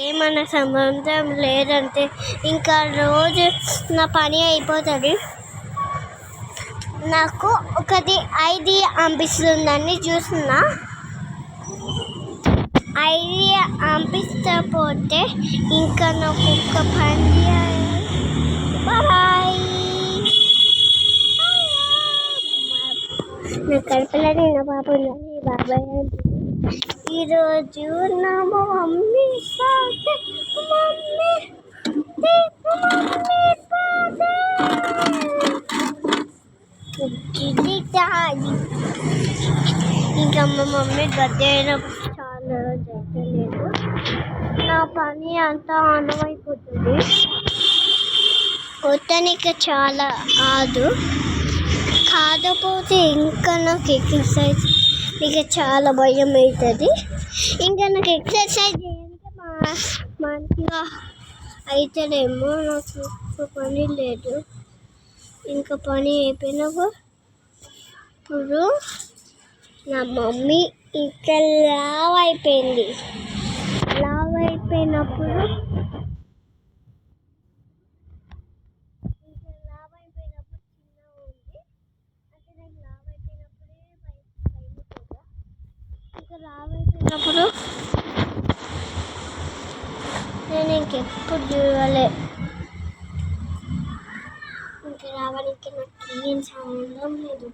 ఏమన్నా సంబంధం లేదంటే ఇంకా రోజు నా పని అయిపోతుంది. నాకు ఒకటి ఐడియా అనిపిస్తుందని చూస్తున్నా. ఐడియా అనిపిస్తపోతే ఇంకా నాకు ఒక పని బాయ్. నా కడపలని నా బాబాయ్ ఈరోజు నా మమ్మీ ఇంకా మా మమ్మీ గద్దె అయినప్పుడు చాలా జరగలేదు. నా పని అంతా అనువైపోతుంది. కొట్టనికి చాలా కాకపోతే ఇంకా నాకు ఎక్సర్సైజ్ ఇక చాలా భయం అవుతుంది. ఇంకా నాకు ఎక్సర్సైజ్ చేయాలంటే మంచిగా అవుతుందేమో. నాకు పని లేదు. ఇంకా పని అయిపోయినప్పుడు నా మమ్మీ ఇంకా లావ్ అయిపోయినప్పుడు చిన్నగా ఉంది. అంటే నాకు లావ్ అయిపోయినప్పుడే ఇంకా లావ్ అయిపోయినప్పుడు నేను ఇంకెప్పుడు చూడాలి. ఇంకా రావడానికి నాకు ఏం సంబంధం లేదు.